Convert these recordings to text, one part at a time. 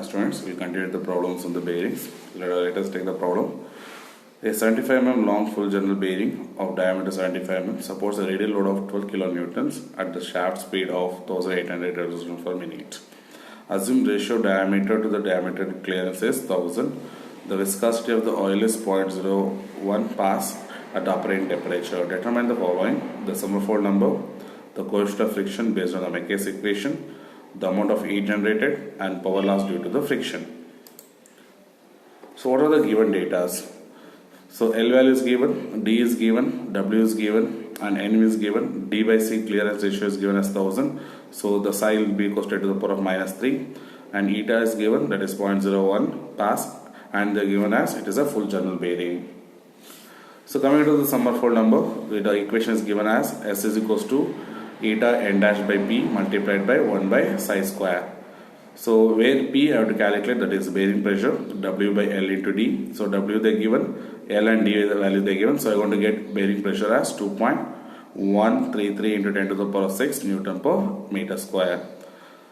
Students, we'll continue the problems on the bearings. Let us take the problem. A 75 mm long full journal bearing of diameter 75 mm supports a radial load of 12 kilonewtons at the shaft speed of 1800 revolutions per minute. Assume ratio diameter to the diameter clearance is 1000. The viscosity of the oil is 0.01 pas at operating temperature. Determine the following: the Sommerfeld number, the coefficient of friction based on the McCase equation, the amount of heat generated, and power loss due to the friction. So what are the given data? So L value is given, D is given, W is given, and N is given. D by C clearance ratio is given as 1000. So the psi will be equal to the power of -3, and eta is given, that is 0.01 pas, and they are given as it is a full journal bearing. So coming to the Sommerfeld number, the equation is given as S is equals to eta n dash by P multiplied by 1 by psi square. So where P I have to calculate, that is bearing pressure, W by L into D. So W they given, L and D the value they given. So I want to get bearing pressure as 2.133 into 10 to the power of 6 Newton per meter square.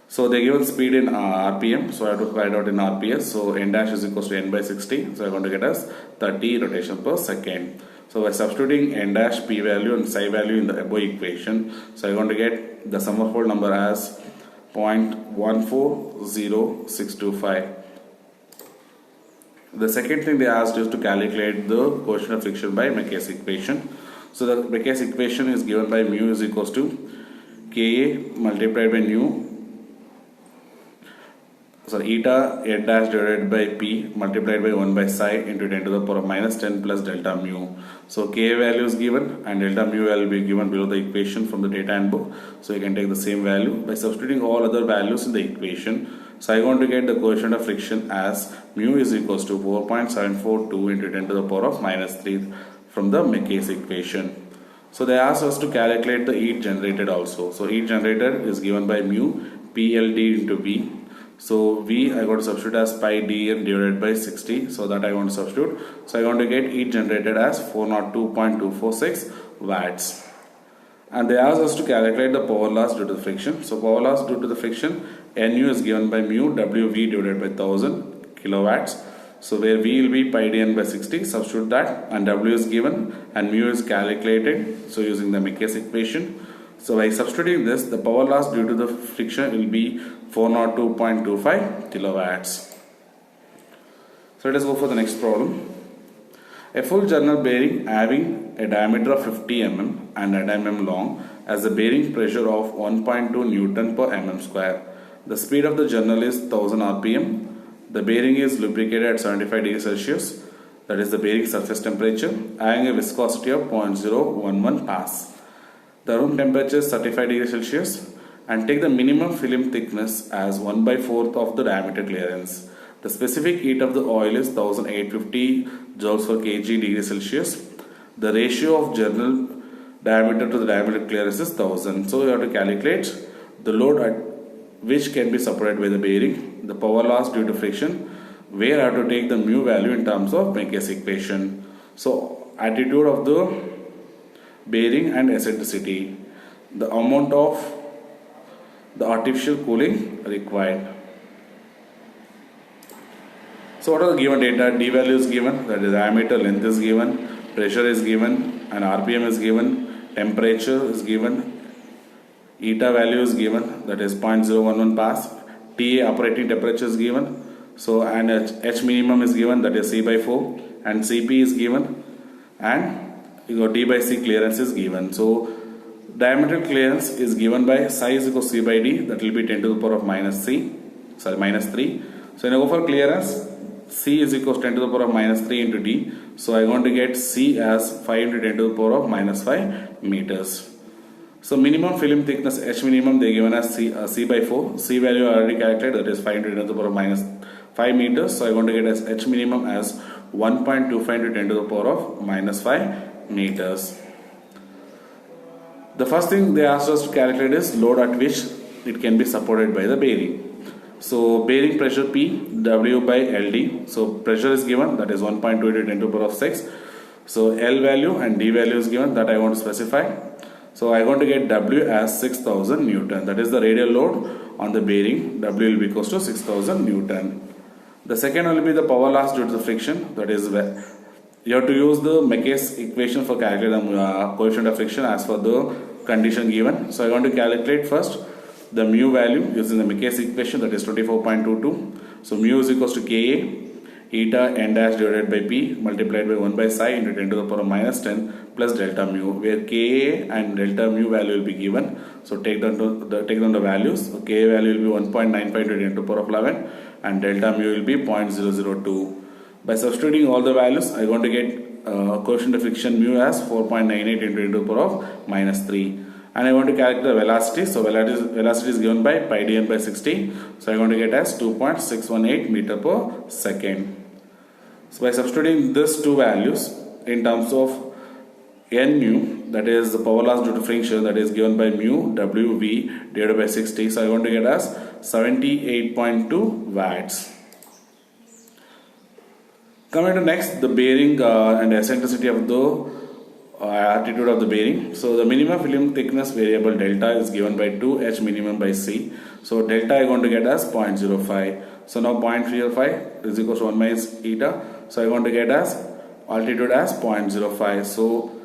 So they given speed in RPM, so I have to write out in RPS. So n dash is equals to n by 60. So I am going to get as 30 rotation per second. So by substituting n dash, P value and psi value in the above equation, so I am going to get the Sommerfeld number as 0.140625. The second thing they asked is to calculate the coefficient of friction by McCase equation. So the McCase equation is given by mu is equals to Ka multiplied by nu, eta n dash divided by P multiplied by 1 by psi into 10 to the power of -10 plus delta mu. So K value is given and delta mu will be given below the equation from the data handbook. So you can take the same value by substituting all other values in the equation. So I want to get the coefficient of friction as mu is equals to 4.742 into 10 to the power of -3 from the McCase equation. So they asked us to calculate the heat generated also. So heat generated is given by mu PLD into V. So V I got to substitute as pi dN divided by 60. So that I want to substitute. So I want to get heat generated as 402.246 watts. And they asked us to calculate the power loss due to the friction. So power loss due to the friction, Nu is given by mu WV divided by 1000 kilowatts. So where V will be pi dN by 60, substitute that, and W is given and mu is calculated. So using the McCase equation. So by substituting this, the power loss due to the friction will be 402.25 kilowatts. So let us go for the next problem. A full journal bearing having a diameter of 50 mm and 1 mm long has a bearing pressure of 1.2 Newton per mm square. The speed of the journal is 1000 rpm. The bearing is lubricated at 75 degrees Celsius, that is the bearing surface temperature, having a viscosity of 0.011 pas. The room temperature is 35 degrees Celsius, and take the minimum film thickness as 1/4 of the diameter clearance. The specific heat of the oil is 1850 joules per kg degree Celsius. The ratio of journal diameter to the diameter clearance is 1000. So you have to calculate the load at which can be supported by the bearing, the power loss due to friction, where I have to take the mu value in terms of McCase equation. So attitude of the bearing and eccentricity, the amount of the artificial cooling required. So what are the given data? D value is given, that is diameter, length is given, pressure is given, and RPM is given, temperature is given, eta value is given, that is 0.011 pas, TA operating temperature is given, so and H minimum is given, that is C by 4, and CP is given, and you got D by C clearance is given. So diameter clearance is given by psi is equal to C by D, that will be 10 to the power of -3. So when I go for clearance, C is equal to 10 to the power of -3 into D. So I want to get C as 5 into 10 to the power of -5 meters. So minimum film thickness H minimum they given as C by 4. C value I already calculated, that is 5 into 10 to the power of -5 meters. So I want to get as H minimum as 1.25 into 10 to the power of -5 meters. The first thing they asked us to calculate is load at which it can be supported by the bearing. So bearing pressure P, W by LD. So pressure is given, that is 1.2 into 10 to the power of 6. So L value and D value is given, that I want to specify. So I'm going to get W as 6000 Newton. That is the radial load on the bearing. W will be equals to 6000 Newton. The second will be the power loss due to the friction. That is where you have to use the Mackay's equation for calculating the coefficient of friction as per the condition given. So I want to calculate first the mu value using the Mackay's equation, that is 24.22. So mu is equals to Ka eta n dash divided by P multiplied by 1 by psi into 10 to the power minus 10 plus delta mu, where Ka and delta mu value will be given. So take down the values. So Ka value will be 1.95 into 10 to the power of 11 and delta mu will be 0.002. By substituting all the values, I want to get coefficient of friction mu as 4.98 into 10 to the power of minus 3. And I want to calculate the velocity. So velocity is given by pi dn by 60. So I want to get as 2.618 meter per second. So by substituting these two values in terms of n mu, that is the power loss due to friction, that is given by mu Wv divided by 60. So I want to get as 78.2 watts. Coming to next, the bearing and eccentricity of the attitude of the bearing. So the minimum film thickness variable delta is given by 2h minimum by c. So delta I want to get as 0.05. So now 0.05 is equals to 1 minus eta. So I want to get as altitude as 0.05. So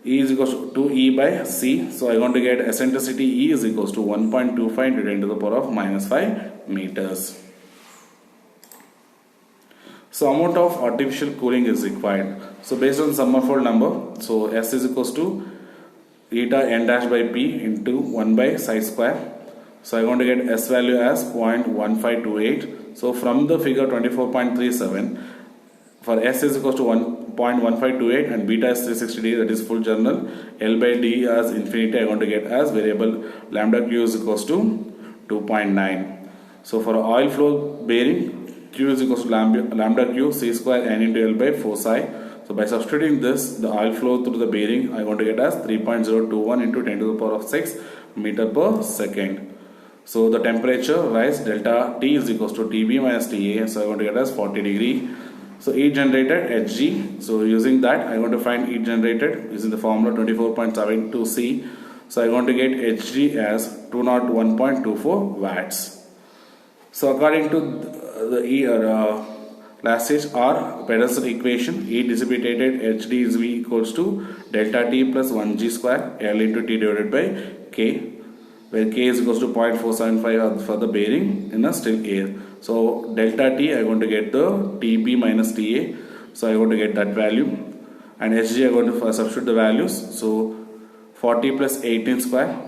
E is equals to 2e by c. So I want to get eccentricity E is equals to 1.25 into 10 to the power of minus 5 meters. So amount of artificial cooling is required. So based on Sommerfeld number, so S is equals to eta n dash by P into 1 by psi square. So I want to get S value as 0.1528. So from the figure 24.37, for S is equals to 1.1528 and beta is 360 degrees, that is full journal. L by D as infinity, I want to get as variable lambda Q is equals to 2.9. So for oil flow bearing, Q is equals to lambda Q C square n into L by 4 psi. So by substituting this, the oil flow through the bearing, I want to get as 3.021 into 10 to the power of 6 meter per second. So the temperature rise delta T is equals to TB minus TA. So I want to get as 40 degree. So heat generated Hg. So using that, I want to find heat generated using the formula 24.72 C. So I want to get Hg as 201.24 watts. So according to the last stage R Pedersen equation, heat dissipated Hd is V equals to delta T plus 1g square L into T divided by K, where K is equals to 0.475 for the bearing in a still air. So delta T, I want to get the TB minus TA. So I want to get that value, and Hg I want to substitute the values. So 40 plus 18 square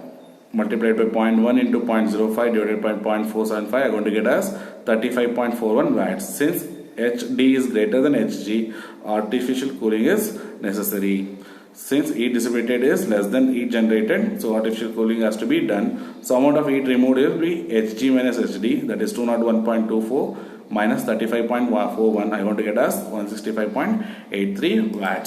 multiplied by 0.1 into 0.05 divided by 0.475, I am going to get as 35.41 watts. Since HD is greater than Hg, artificial cooling is necessary. Since heat dissipated is less than heat generated, so artificial cooling has to be done. So amount of heat removed will be Hg minus Hd, that is 201.24 minus 35.41, I want to get as 165.83 watts.